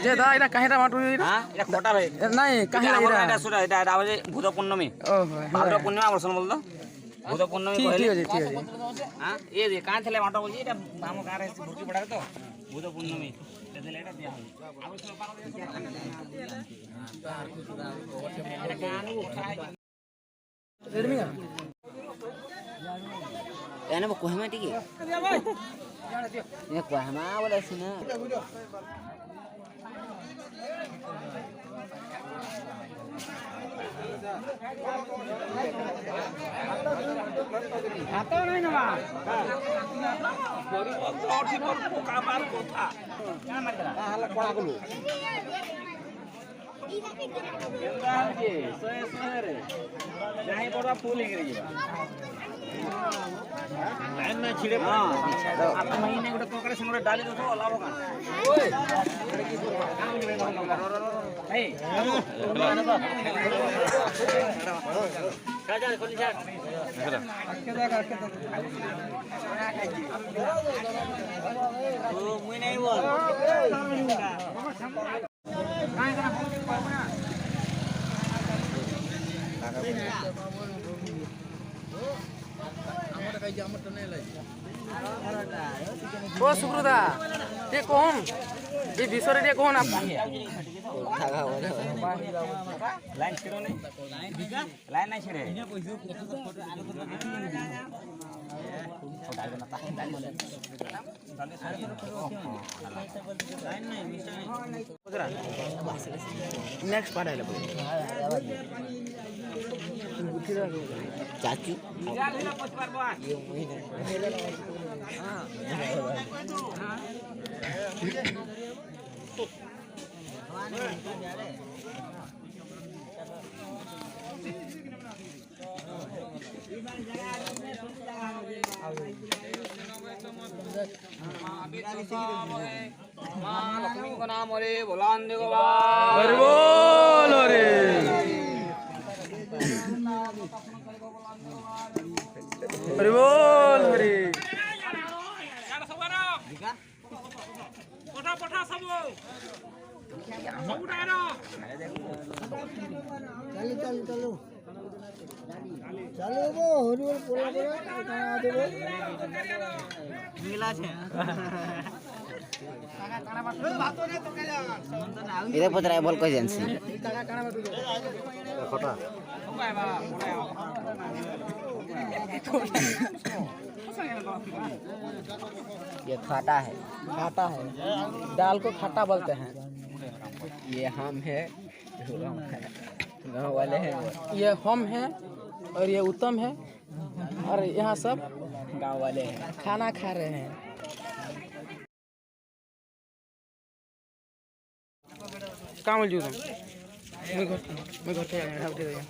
যে দা এটা কাহিটা মাটু হ্যাঁ এটা কটা ভাই নাই কাহিটা এটা সুরা এটা আবার ভূত পূর্ণমী ভাদ্র পূর্ণিমা বলছেন বলতো ভূত পূর্ণমী ঠিক কইলে আছে হ্যাঁ এই যে কাঁ ছেলে মাটা বলছি এটা ଆମ ଗାଁରେ ଭୁର୍କି ପଡାରେ ତ ଭୂତ ପୂର୍ଣ୍ଣମୀ ସେଥିଲେ এটা দিয়া হয় এটা ଗାଁରୁ ଉଠାଇ એને કોહમા ટીકે એ કોહમા બોલે છે ને হাতে নাই না বড় অটি বড় পোকা মার কথা কেন মারলা হালা কোড়া গলু কেনটা আছে সয়ে সয়ে রে যাই বড় ফুল হেগে ଯିବା লাইন না ছিড়ে পড়া আত মহিনে গোটা তরকারি সঙ্গে ডালি দছো লাভ কান ওই এটা কি করব কাম দিবে এই কাজা খলি যা আজকে দেখ ও মুই নাই বল কাই করা করব না ও সুব্রতা তে কোন এই বিষরে তে কোন আপনি লাইন ছিড়ো নে লাইন নাই ছিড়ে नेक्स्ट पार्ट है चाचू माँ लक्ष्मी का नाम अरे बोलान देखो अरे बोल रे अरे बोल रे पठा पठा सब सब उठारो चलो चलो चलो चलो वो हरिवर बोला बोला कहां देबो मिला छे इधर पतरा बोल को एजेंसी खटा ये खाटा है दाल को खट्टा बोलते हैं ये हम है गाँव वाले हैं ये हम है और ये उत्तम है और यहाँ सब गाँव वाले हैं खाना खा रहे हैं कहाँ बोल जूँ मैं घर पे आया उठे गया